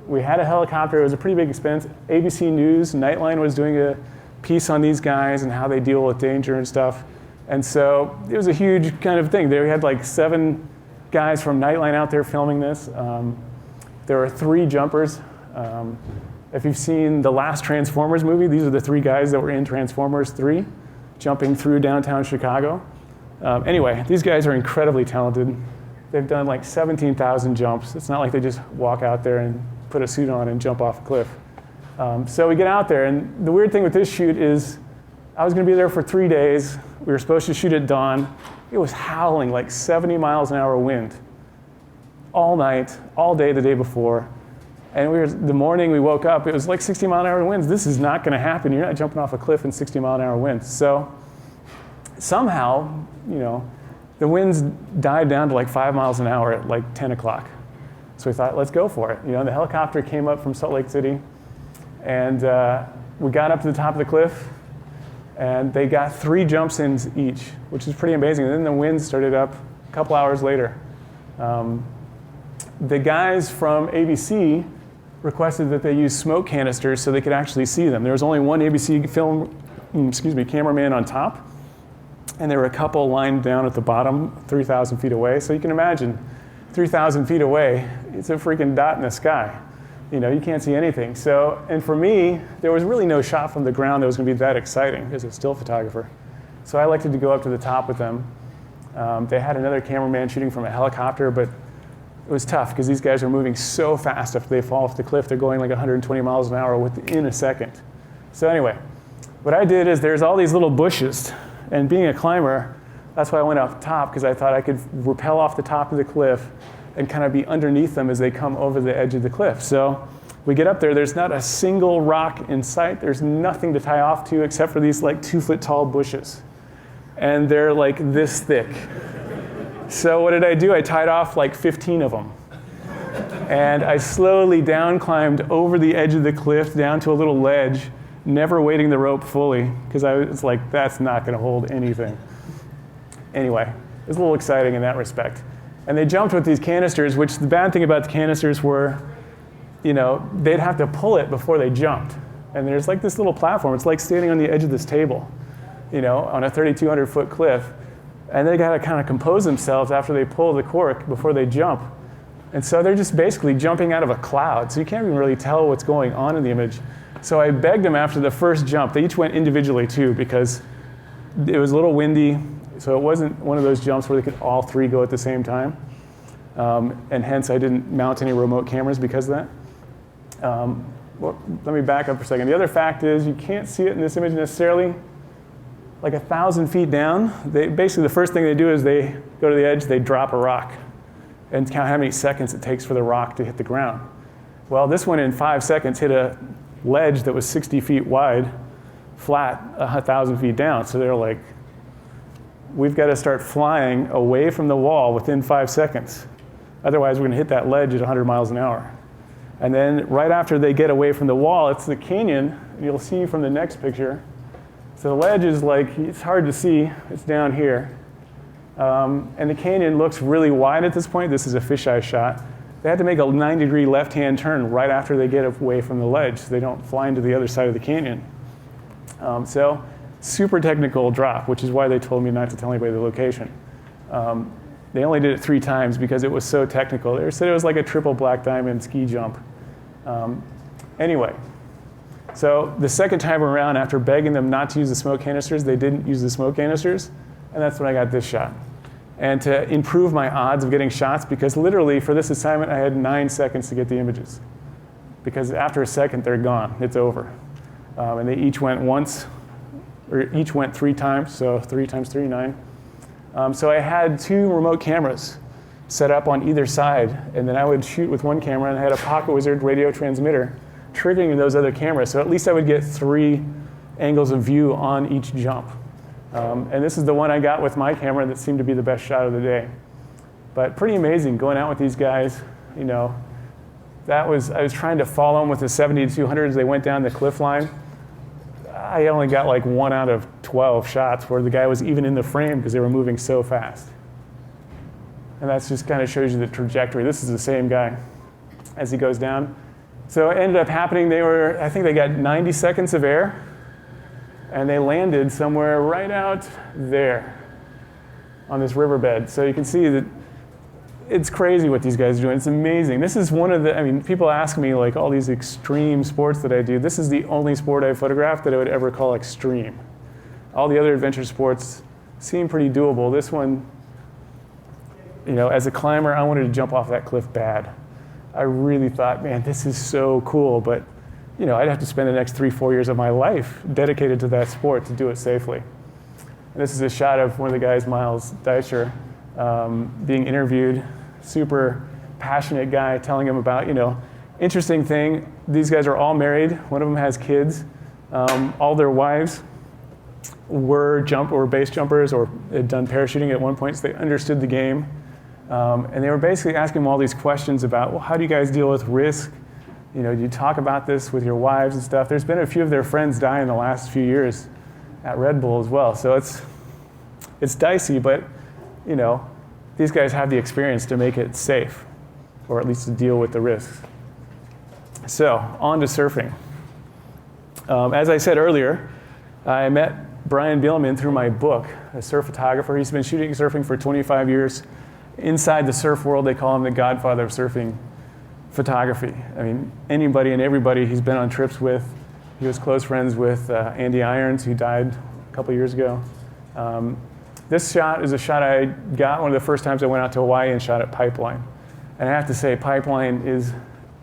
we had a helicopter. It was a pretty big expense. ABC News, Nightline was doing a piece on these guys and how they deal with danger and stuff. And so it was a huge kind of thing. They had like 7 guys from Nightline out there filming this. There were 3 jumpers. If you've seen the last Transformers movie, these are the 3 guys that were in Transformers 3, jumping through downtown Chicago. Anyway, these guys are incredibly talented. They've done like 17,000 jumps. It's not like they just walk out there and put a suit on and jump off a cliff. So we get out there, and the weird thing with this shoot is I was going to be there for 3 days. We were supposed to shoot at dawn. It was howling like 70 miles an hour wind all night, all day the day before. And the morning we woke up, it was like 60 mile an hour winds. This is not going to happen. You're not jumping off a cliff in 60 mile an hour winds. So somehow, the winds died down to like 5 miles an hour at like 10 o'clock. So we thought, let's go for it. The helicopter came up from Salt Lake City, and we got up to the top of the cliff, and they got 3 jumps in each, which is pretty amazing. And then the winds started up a couple hours later. The guys from ABC requested that they use smoke canisters so they could actually see them. There was only one ABC cameraman on top. and there were a couple lined down at the bottom 3,000 feet away. So you can imagine 3,000 feet away, it's a freaking dot in the sky. You can't see anything. So, and for me, there was really no shot from the ground that was going to be that exciting as a still photographer. So I elected to go up to the top with them. They had another cameraman shooting from a helicopter, but it was tough because these guys are moving so fast after they fall off the cliff. They're going like 120 miles an hour within a second. So anyway, what I did is there's all these little bushes, and being a climber, that's why I went up top, because I thought I could rappel off the top of the cliff and kind of be underneath them as they come over the edge of the cliff. So we get up there, there's not a single rock in sight. There's nothing to tie off to except for these like 2-foot tall bushes. And they're like this thick. So what did I do? I tied off like 15 of them. And I slowly down climbed over the edge of the cliff down to a little ledge, never weighting the rope fully, because I was like, that's not going to hold anything. Anyway, it was a little exciting in that respect. And they jumped with these canisters, which the bad thing about the canisters were, they'd have to pull it before they jumped. And there's like this little platform. It's like standing on the edge of this table, on a 3,200-foot cliff. And they got to kind of compose themselves after they pull the cork before they jump. And so they're just basically jumping out of a cloud. So you can't even really tell what's going on in the image. So I begged them after the first jump. They each went individually too, because it was a little windy. So it wasn't one of those jumps where they could all three go at the same time. And hence I didn't mount any remote cameras because of that. Let me back up for a second. The other fact is you can't see it in this image necessarily. Like 1,000 feet down, basically the first thing they do is they go to the edge, they drop a rock and count how many seconds it takes for the rock to hit the ground. Well, this one in 5 seconds hit a ledge that was 60 feet wide, flat, 1,000 feet down. So they're like, we've got to start flying away from the wall within 5 seconds. Otherwise, we're going to hit that ledge at 100 miles an hour. And then right after they get away from the wall, it's the canyon. You'll see from the next picture. So the ledge is like, it's hard to see. It's down here. And the canyon looks really wide at this point. This is a fisheye shot. They had to make a 90-degree left-hand turn right after they get away from the ledge so they don't fly into the other side of the canyon. So super technical drop, which is why they told me not to tell anybody the location. They only did it 3 times because it was so technical. They said it was like a triple black diamond ski jump. Anyway, so the second time around, after begging them not to use the smoke canisters, they didn't use the smoke canisters, and that's when I got this shot. And to improve my odds of getting shots, because literally for this assignment, I had 9 seconds to get the images. Because after a second, they're gone. It's over. And they each went once, or each went 3 times, so 3 times 3, 9. So I had 2 remote cameras set up on either side, and then I would shoot with one camera, and I had a Pocket Wizard radio transmitter triggering those other cameras, so at least I would get 3 angles of view on each jump. And this is the one I got with my camera that seemed to be the best shot of the day. But pretty amazing going out with these guys. I was trying to follow them with the 70-200 as they went down the cliff line. I only got like 1 out of 12 shots where the guy was even in the frame because they were moving so fast. And that just kind of shows you the trajectory. This is the same guy as he goes down. So it ended up happening, I think they got 90 seconds of air, and they landed somewhere right out there on this riverbed. So you can see that it's crazy what these guys are doing. It's amazing. This is one of the, people ask me like all these extreme sports that I do. This is the only sport I've photographed that I would ever call extreme. All the other adventure sports seem pretty doable. This one, as a climber, I wanted to jump off that cliff bad. I really thought, man, this is so cool, but I'd have to spend the next 3-4 years of my life dedicated to that sport to do it safely. And this is a shot of one of the guys, Miles Deischer, being interviewed, super passionate guy, telling him about, interesting thing, these guys are all married, one of them has kids, all their wives were base jumpers or had done parachuting at one point, so they understood the game. And they were basically asking him all these questions about, well, how do you guys deal with risk? Do you talk about this with your wives and stuff? There's been a few of their friends die in the last few years at Red Bull as well. So it's dicey, but these guys have the experience to make it safe, or at least to deal with the risks. So on to surfing. As I said earlier, I met Brian Bielman through my book, a surf photographer. He's been shooting surfing for 25 years. Inside the surf world, they call him the godfather of surfing photography. I mean, anybody and everybody he's been on trips with. He was close friends with Andy Irons, who died a couple years ago. This shot is a shot I got one of the first times I went out to Hawaii and shot at Pipeline. And I have to say, Pipeline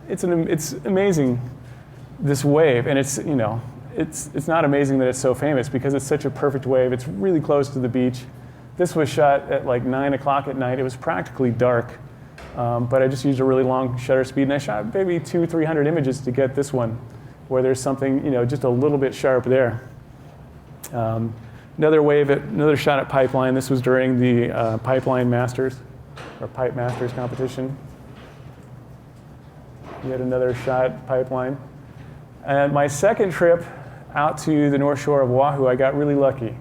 it's amazing, this wave. And it's not amazing that it's so famous because it's such a perfect wave. It's really close to the beach. This was shot at like 9 o'clock at night. It was practically dark, but I just used a really long shutter speed, and I shot maybe 200-300 images to get this one, where there's something just a little bit sharp there. Another shot at Pipeline. This was during the Pipeline Masters, or Pipe Masters competition. Yet another shot at Pipeline. And my second trip out to the North Shore of Oahu, I got really lucky,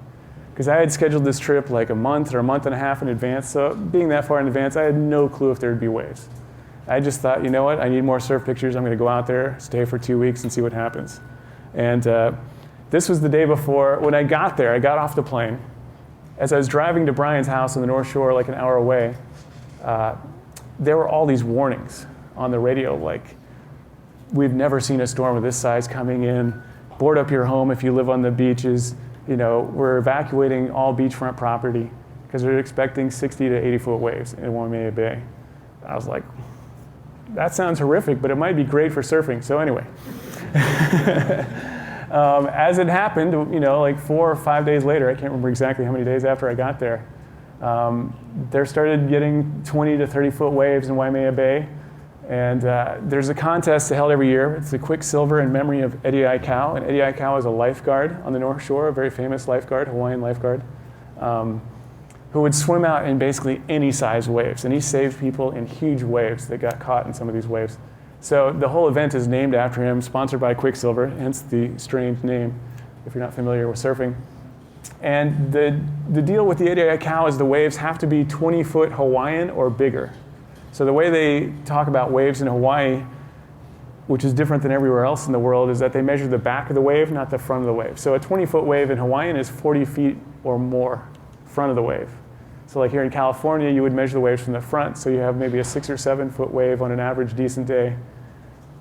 because I had scheduled this trip like a month or a month and a half in advance. So being that far in advance, I had no clue if there would be waves. I just thought, you know what, I need more surf pictures. I'm going to go out there, stay for 2 weeks, and see what happens. And this was the day before. When I got there, I got off the plane. As I was driving to Brian's house on the North Shore, like an hour away, there were all these warnings on the radio, like, we've never seen a storm of this size coming in. Board up your home if you live on the beaches. We're evacuating all beachfront property because they're expecting 60 to 80-foot waves in Waimea Bay. I was like, that sounds horrific, but it might be great for surfing. So anyway, as it happened, like 4 or 5 days later, I can't remember exactly how many days after I got there, there started getting 20 to 30-foot waves in Waimea Bay. And there's a contest held every year. It's the Quicksilver in memory of Eddie Aikau. And Eddie Aikau is a lifeguard on the North Shore, a very famous lifeguard, Hawaiian lifeguard, who would swim out in basically any size waves. And he saved people in huge waves that got caught in some of these waves. So the whole event is named after him, sponsored by Quicksilver, hence the strange name if you're not familiar with surfing. And the deal with the Eddie Aikau is the waves have to be 20-foot Hawaiian or bigger. So the way they talk about waves in Hawaii, which is different than everywhere else in the world, is that they measure the back of the wave, not the front of the wave. So a 20-foot wave in Hawaiian is 40 feet or more front of the wave. So like here in California, you would measure the waves from the front, so you have maybe a 6 or 7 foot wave on an average decent day.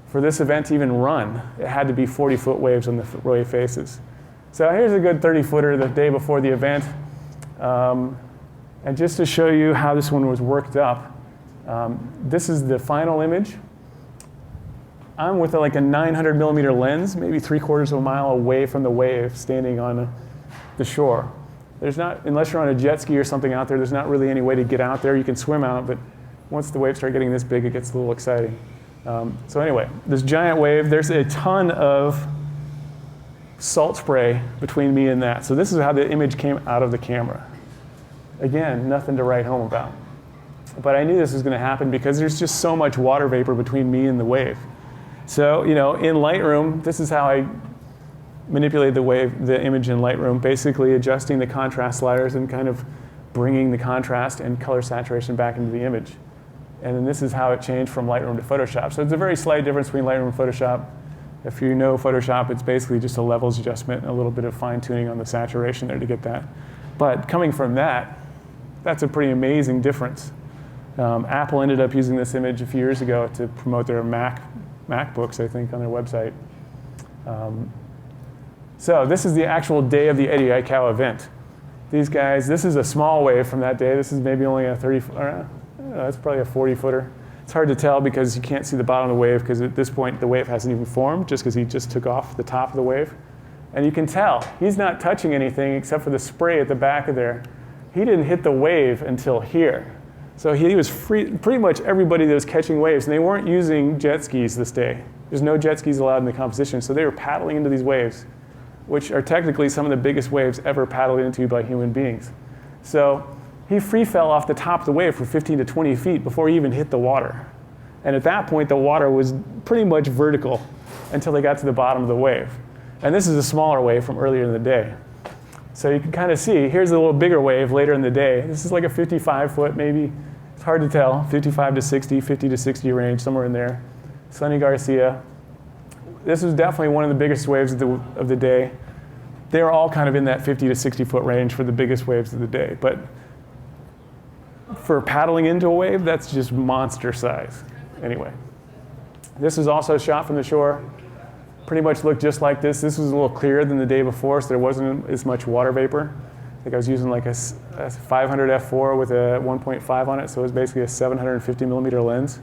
For this event to even run, it had to be 40-foot waves on the wave faces. So here's a good 30-footer the day before the event. And just to show you how this one was worked up, this is the final image. I'm with like a 900 millimeter lens, maybe 3/4 of a mile away from the wave, standing on the shore. There's not, unless you're on a jet ski or something out there, there's not really any way to get out there. You can swim out, but once the waves start getting this big, it gets a little exciting. So anyway, this giant wave, there's a ton of salt spray between me and that. So this is how the image came out of the camera. Again, nothing to write home about. But I knew this was going to happen because there's just so much water vapor between me and the wave. So, in Lightroom, this is how I manipulate the image in Lightroom, basically adjusting the contrast sliders and kind of bringing the contrast and color saturation back into the image. And then this is how it changed from Lightroom to Photoshop. So it's a very slight difference between Lightroom and Photoshop. If you know Photoshop, it's basically just a levels adjustment and a little bit of fine tuning on the saturation there to get that. But coming from that, that's a pretty amazing difference. Apple ended up using this image a few years ago to promote their MacBooks, I think, on their website. So this is the actual day of the Eddie Aikau event. These guys, this is a small wave from that day. This is maybe only a 30, that's probably a 40-footer. It's hard to tell because you can't see the bottom of the wave because at this point the wave hasn't even formed just because he just took off the top of the wave. And you can tell he's not touching anything except for the spray at the back of there. He didn't hit the wave until here. So he was free, pretty much everybody that was catching waves, and they weren't using jet skis this day. There's no jet skis allowed in the competition, so they were paddling into these waves, which are technically some of the biggest waves ever paddled into by human beings. So he free fell off the top of the wave for 15 to 20 feet before he even hit the water. And at that point, the water was pretty much vertical until they got to the bottom of the wave. And this is a smaller wave from earlier in the day. So you can kind of see, here's a little bigger wave later in the day. This is like a 55-foot maybe. It's hard to tell, 55 to 60, 50 to 60 range, somewhere in there. Sonny Garcia. This was definitely one of the biggest waves of the day. they're all kind of in that 50 to 60 foot range for the biggest waves of the day. But for paddling into a wave, that's just monster size. Anyway, this is also shot from the shore. Pretty much looked just like this. This was a little clearer than the day before, so there wasn't as much water vapor. I think I was using like a 500 f4 with a 1.5 on it, so it was basically a 750 millimeter lens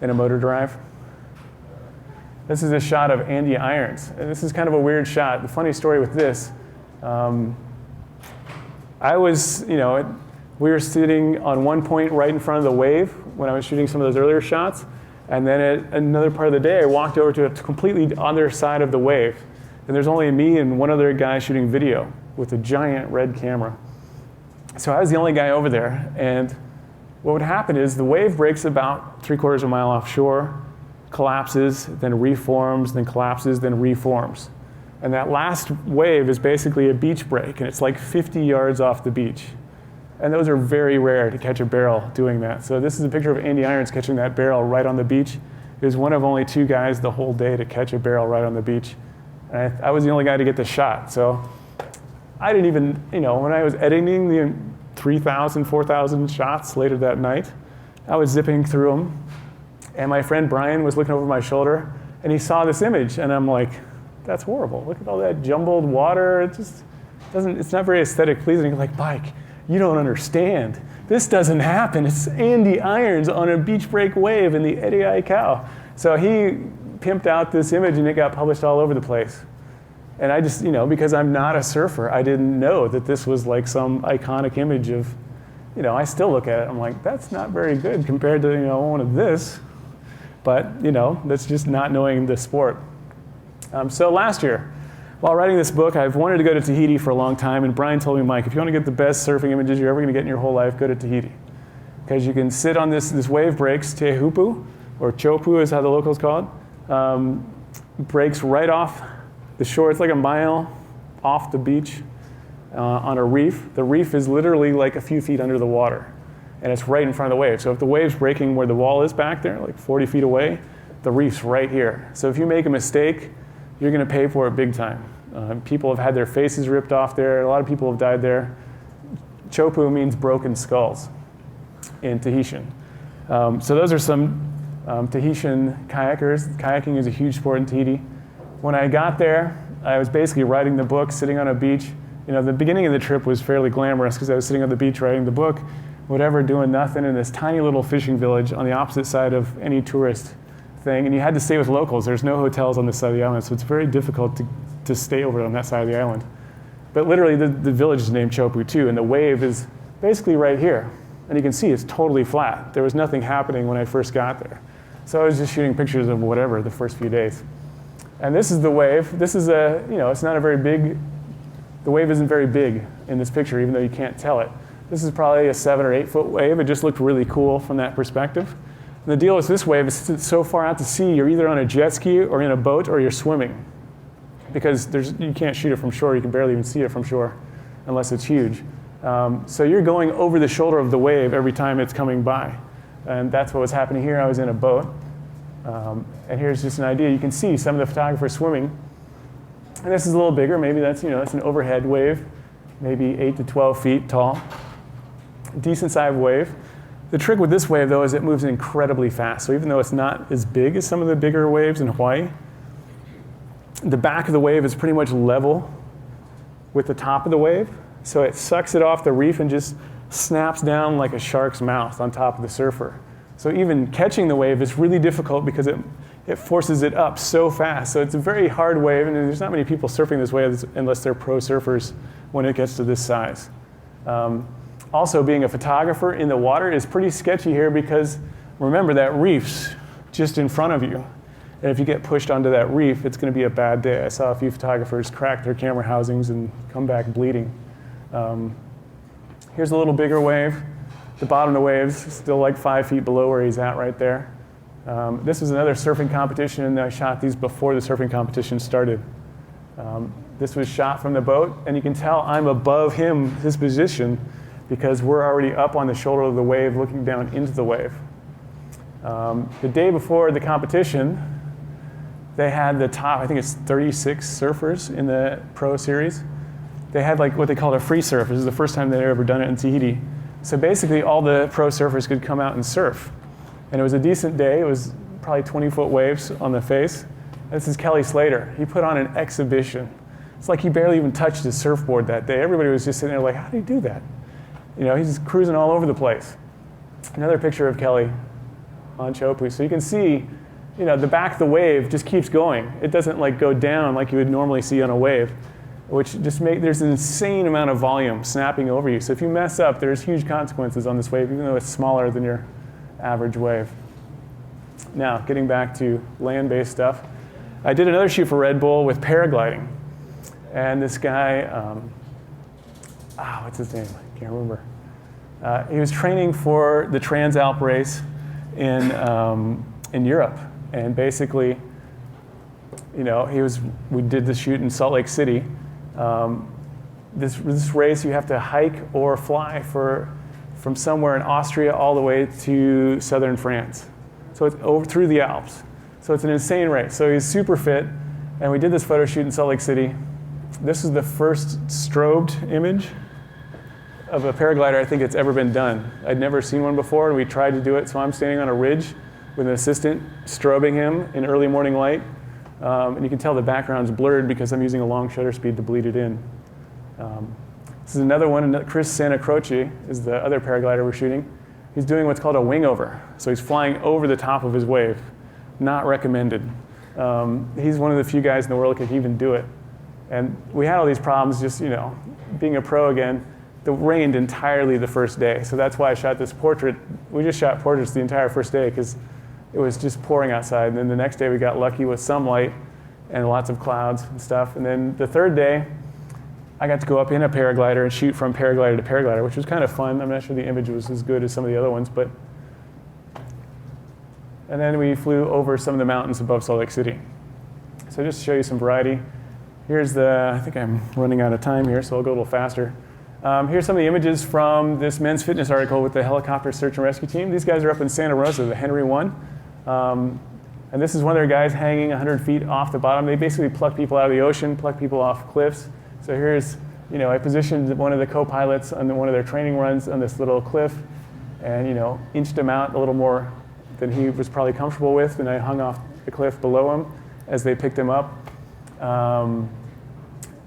and a motor drive. This is a shot of Andy Irons, and this is kind of a weird shot. The funny story with this, we were sitting on one point right in front of the wave when I was shooting some of those earlier shots, and then at another part of the day, I walked over to a completely other side of the wave, and there's only me and one other guy shooting video with a giant red camera. So I was the only guy over there, and what would happen is the wave breaks about 3/4 of a mile offshore, collapses, then reforms, then collapses, then reforms. And that last wave is basically a beach break, and it's like 50 yards off the beach. And those are very rare to catch a barrel doing that. So this is a picture of Andy Irons catching that barrel right on the beach. He was one of only 2 guys the whole day to catch a barrel right on the beach. And I was the only guy to get the shot. So I didn't even, when I was editing the 3,000, 4,000 shots later that night, I was zipping through them. And my friend Brian was looking over my shoulder, and he saw this image, and I'm like, that's horrible. Look at all that jumbled water. It just doesn't, it's not very aesthetic pleasing. I'm like, Mike, you don't understand. This doesn't happen. It's Andy Irons on a beach break wave in the Eddie Cow. So he pimped out this image, and it got published all over the place. And I just, because I'm not a surfer, I didn't know that this was like some iconic image of, I still look at it, I'm like, that's not very good compared to, one of this. But, that's just not knowing the sport. So last year, while writing this book, I've wanted to go to Tahiti for a long time, and Brian told me, Mike, if you want to get the best surfing images you're ever going to get in your whole life, go to Tahiti. Because you can sit on this wave breaks, Te Hupu, or Chopu is how the locals call it, breaks right off the shore. It's like a mile off the beach on a reef. The reef is literally like a few feet under the water, and it's right in front of the wave. So if the wave's breaking where the wall is back there, like 40 feet away, the reef's right here. So if you make a mistake, you're going to pay for it big time. People have had their faces ripped off there. A lot of people have died there. Chopu means broken skulls in Tahitian. So those are some Tahitian kayakers. Kayaking is a huge sport in Tahiti. When I got there, I was basically writing the book, sitting on a beach. The beginning of the trip was fairly glamorous because I was sitting on the beach writing the book, whatever, doing nothing in this tiny little fishing village on the opposite side of any tourist thing. And you had to stay with locals. There's no hotels on this side of the island, so it's very difficult to stay over on that side of the island. But literally, the village is named Chopu too, and the wave is basically right here. And you can see it's totally flat. There was nothing happening when I first got there. So I was just shooting pictures of whatever the first few days. And this is the wave. This is it's not a very big, the wave isn't very big in this picture, even though you can't tell it. This is probably a 7 or 8 foot wave. It just looked really cool from that perspective. And the deal with this wave is it's so far out to sea, you're either on a jet ski or in a boat or you're swimming. Because you can't shoot it from shore. You can barely even see it from shore unless it's huge. So you're going over the shoulder of the wave every time it's coming by. And that's what was happening here. I was in a boat. And here's just an idea. You can see some of the photographers swimming. And this is a little bigger. Maybe that's an overhead wave, maybe 8 to 12 feet tall. Decent sized wave. The trick with this wave, though, is it moves incredibly fast. So even though it's not as big as some of the bigger waves in Hawaii, the back of the wave is pretty much level with the top of the wave. So it sucks it off the reef and just snaps down like a shark's mouth on top of the surfer. So even catching the wave is really difficult because it forces it up so fast. So it's a very hard wave, and there's not many people surfing this wave unless they're pro surfers when it gets to this size. Also, being a photographer in the water is pretty sketchy here because remember that reef's just in front of you. And if you get pushed onto that reef, it's going to be a bad day. I saw a few photographers crack their camera housings and come back bleeding. Here's a little bigger wave. The bottom of the wave's still like 5 feet below where he's at right there. This was another surfing competition, and I shot these before the surfing competition started. This was shot from the boat, and you can tell I'm above his position, because we're already up on the shoulder of the wave looking down into the wave. The day before the competition, they had the top, I think it's 36 surfers in the pro series. they had like what they called a free surf. This is the first time they'd ever done it in Tahiti. So basically all the pro surfers could come out and surf. And it was a decent day. It was probably 20-foot waves on the face. This is Kelly Slater. He put on an exhibition. It's like he barely even touched his surfboard that day. Everybody was just sitting there like, how did he do that? You know, he's cruising all over the place. Another picture of Kelly on Chopu. So you can see, you know, the back of the wave just keeps going. It doesn't like go down like you would normally see on a wave, which just there's an insane amount of volume snapping over you. So if you mess up, there's huge consequences on this wave, even though it's smaller than your average wave. Now, getting back to land-based stuff, I did another shoot for Red Bull with paragliding. And this guy, what's his name? I can't remember. He was training for the Transalp race in Europe. And basically, you know, we did the shoot in Salt Lake City. This race, you have to hike or fly from somewhere in Austria all the way to southern France. So it's over through the Alps. So it's an insane race. So he's super fit, and we did this photo shoot in Salt Lake City. This is the first strobed image of a paraglider I think it's ever been done. I'd never seen one before, and we tried to do it. So I'm standing on a ridge with an assistant strobing him in early morning light. And you can tell the background's blurred because I'm using a long shutter speed to bleed it in. This is another one. Chris Santa Croce is the other paraglider we're shooting. He's doing what's called a wing over. So he's flying over the top of his wave. Not recommended. He's one of the few guys in the world that can even do it. And we had all these problems just, you know, being a pro again. It rained entirely the first day. So that's why I shot this portrait. We just shot portraits the entire first day because it was just pouring outside. And then the next day we got lucky with some light and lots of clouds and stuff. And then the third day, I got to go up in a paraglider and shoot from paraglider to paraglider, which was kind of fun. I'm not sure the image was as good as some of the other ones, but. And then we flew over some of the mountains above Salt Lake City. So just to show you some variety, here's I think I'm running out of time here, so I'll go a little faster. Here's some of the images from this Men's Fitness article with the helicopter search and rescue team. These guys are up in Santa Rosa, the Henry 1. And this is one of their guys hanging 100 feet off the bottom. They basically pluck people out of the ocean, pluck people off cliffs. So here's, you know, I positioned one of the co-pilots on one of their training runs on this little cliff and, you know, inched him out a little more than he was probably comfortable with, and I hung off the cliff below him as they picked him up.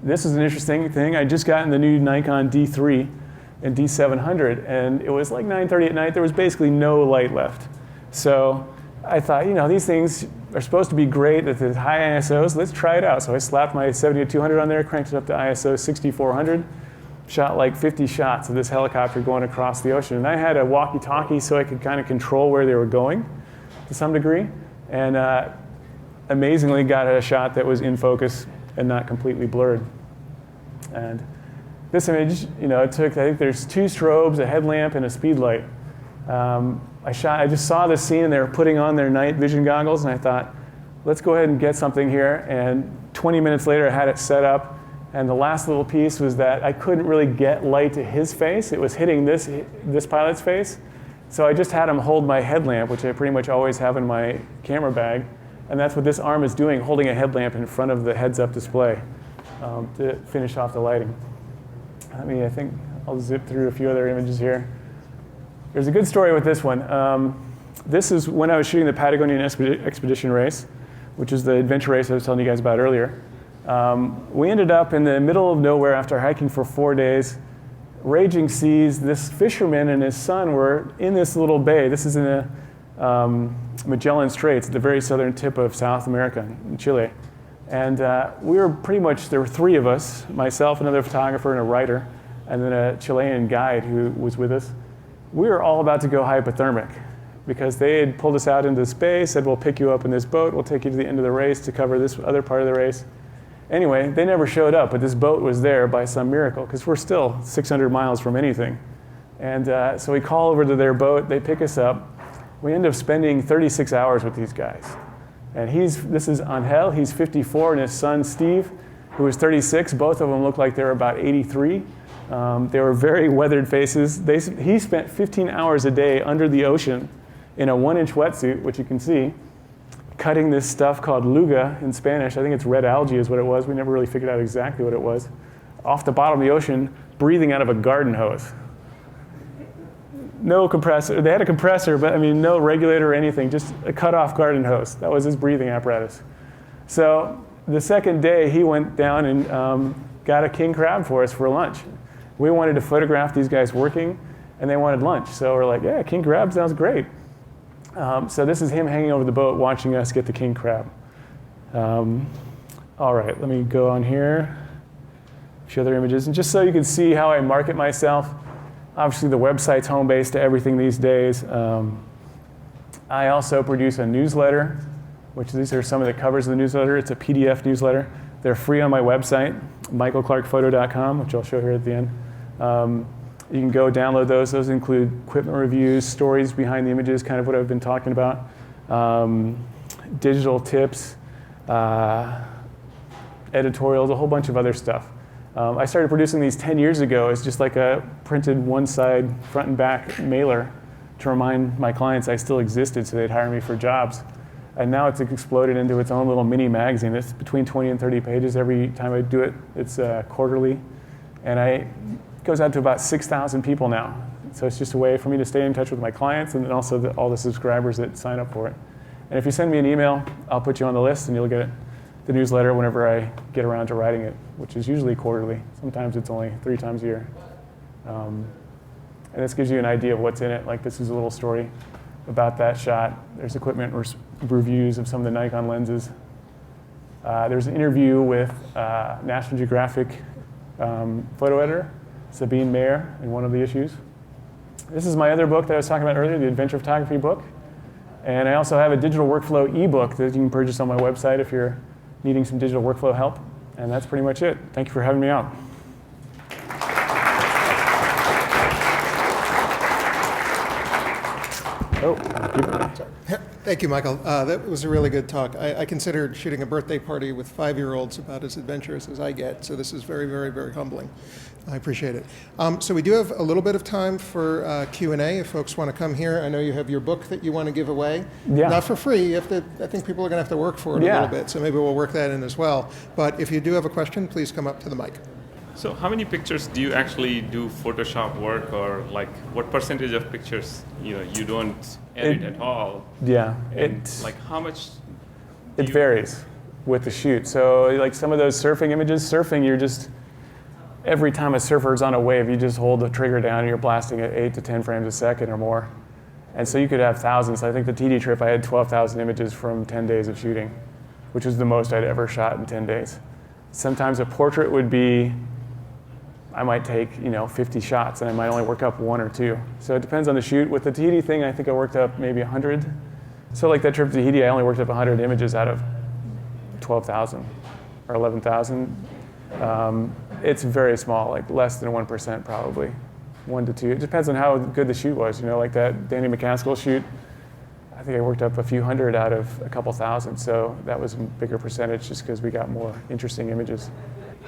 This is an interesting thing. I just gotten the new Nikon D3 and D700, and it was like 9:30 at night. There was basically no light left. So I thought, you know, these things are supposed to be great at the high ISOs. Let's try it out. So I slapped my 70-200 on there, cranked it up to ISO 6400, shot like 50 shots of this helicopter going across the ocean. And I had a walkie-talkie so I could kind of control where they were going to some degree. And amazingly got a shot that was in focus and not completely blurred. And this image, you know, it took, I think there's 2 strobes, a headlamp, and a speed light. I just saw this scene and they were putting on their night vision goggles, and I thought, let's go ahead and get something here. And 20 minutes later, I had it set up. And the last little piece was that I couldn't really get light to his face. It was hitting this pilot's face. So I just had him hold my headlamp, which I pretty much always have in my camera bag. And that's what this arm is doing, holding a headlamp in front of the heads-up display to finish off the lighting. I think I'll zip through a few other images here. There's a good story with this one. This is when I was shooting the Patagonian Expedition race, which is the adventure race I was telling you guys about earlier. We ended up in the middle of nowhere after hiking for 4 days, raging seas. This fisherman and his son were in this little bay. This is in the Magellan Straits, at the very southern tip of South America, in Chile. And we were pretty much, there were 3 of us, myself, another photographer, and a writer, and then a Chilean guide who was with us. We were all about to go hypothermic because they had pulled us out into this bay, said, we'll pick you up in this boat, we'll take you to the end of the race to cover this other part of the race. Anyway, they never showed up, but this boat was there by some miracle because we're still 600 miles from anything. And so we call over to their boat, they pick us up. We end up spending 36 hours with these guys. And this is Angel, he's 54, and his son Steve, who was 36. Both of them looked like they were about 83. They were very weathered faces. He spent 15 hours a day under the ocean in a 1-inch wetsuit, which you can see, cutting this stuff called luga in Spanish. I think it's red algae is what it was. We never really figured out exactly what it was. off the bottom of the ocean breathing out of a garden hose. No compressor. They had a compressor, but I mean, no regulator or anything, just a cut-off garden hose. That was his breathing apparatus. So the second day, he went down and got a king crab for us for lunch. We wanted to photograph these guys working, and they wanted lunch. So we're like, yeah, king crab sounds great. So this is him hanging over the boat watching us get the king crab. All right, let me go on here. A few other images. And just so you can see how I market myself, obviously the website's home base to everything these days. I also produce a newsletter, which these are some of the covers of the newsletter. It's a PDF newsletter. They're free on my website, michaelclarkphoto.com, which I'll show here at the end. You can go download those. Those include equipment reviews, stories behind the images, kind of what I've been talking about, digital tips, editorials, a whole bunch of other stuff. I started producing these 10 years ago as just like a printed one-side front and back mailer to remind my clients I still existed so they'd hire me for jobs. And now it's exploded into its own little mini magazine. It's between 20 and 30 pages every time I do it. It's quarterly. And it goes out to about 6,000 people now. So it's just a way for me to stay in touch with my clients and then also all the subscribers that sign up for it. And if you send me an email, I'll put you on the list and you'll get the newsletter whenever I get around to writing it, which is usually quarterly. Sometimes it's only 3 times a year. And this gives you an idea of what's in it. Like this is a little story about that shot. There's equipment reviews of some of the Nikon lenses. There's an interview with National Geographic photo editor, Sabine Mayer, in one of the issues. This is my other book that I was talking about earlier, the Adventure Photography book. And I also have a digital workflow ebook that you can purchase on my website if you're needing some digital workflow help. And that's pretty much it. Thank you for having me out. Oh, keep it. Sorry. Thank you, Michael. That was a really good talk. I considered shooting a birthday party with 5-year-olds about as adventurous as I get, so this is very, very, very humbling. I appreciate it. So we do have a little bit of time for Q&A if folks want to come here. I know you have your book that you want to give away. Yeah. Not for free. You have to, I think people are going to have to work for it a little bit, so maybe we'll work that in as well. But if you do have a question, please come up to the mic. So how many pictures do you actually do Photoshop work, or like what percentage of pictures you don't edit at all? Yeah. And like how much? It varies with the shoot. So like some of those surfing images, you're just, every time a surfer's on a wave, you just hold the trigger down and you're blasting at 8 to 10 frames a second or more. And so you could have thousands. I think the TD trip, I had 12,000 images from 10 days of shooting, which was the most I'd ever shot in 10 days. Sometimes a portrait would be, I might take 50 shots and I might only work up 1 or 2. So it depends on the shoot. With the Tahiti thing, I think I worked up maybe 100. So like that trip to Tahiti, I only worked up 100 images out of 12,000 or 11,000. It's very small, like less than 1% probably, 1 to 2. It depends on how good the shoot was. Like that Danny McCaskill shoot, I think I worked up a few hundred out of a couple thousand. So that was a bigger percentage just because we got more interesting images.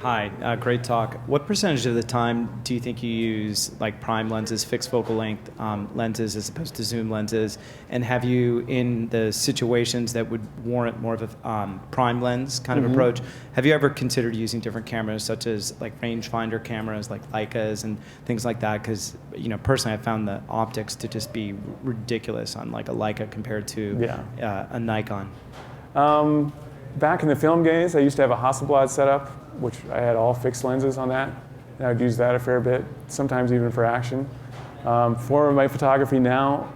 Hi, great talk. What percentage of the time do you think you use like prime lenses, fixed focal length lenses as opposed to zoom lenses? And have you, in the situations that would warrant more of a prime lens kind of approach, have you ever considered using different cameras such as like rangefinder cameras like Leicas and things like that? Because personally I found the optics to just be ridiculous on like a Leica compared to a Nikon. Back in the film days, I used to have a Hasselblad setup, which I had all fixed lenses on that. And I would use that a fair bit, sometimes even for action. For my photography now,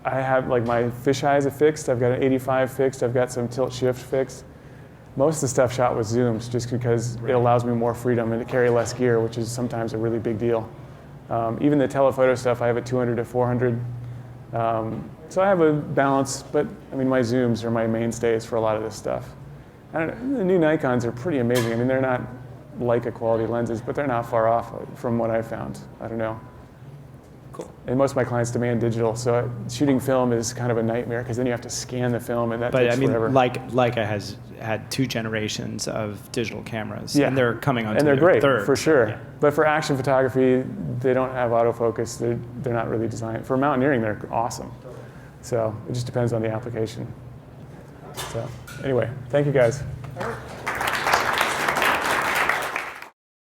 I have like my fisheye is a fixed. I've got an 85 fixed. I've got some tilt shift fixed. Most of the stuff shot with zooms just because it allows me more freedom and to carry less gear, which is sometimes a really big deal. Even the telephoto stuff, I have a 200 to 400. So I have a balance, but I mean, my zooms are my mainstays for a lot of this stuff. I don't know, the new Nikons are pretty amazing. I mean, they're not Leica quality lenses, but they're not far off from what I found. I don't know. Cool. And most of my clients demand digital, so shooting film is kind of a nightmare because then you have to scan the film, and that takes forever. Leica has had 2 generations of digital cameras, and they're coming on to their their great, third. for sure. Yeah. But for action photography, they don't have autofocus. They're not really designed. For mountaineering, they're awesome. So it just depends on the application. So anyway, thank you guys.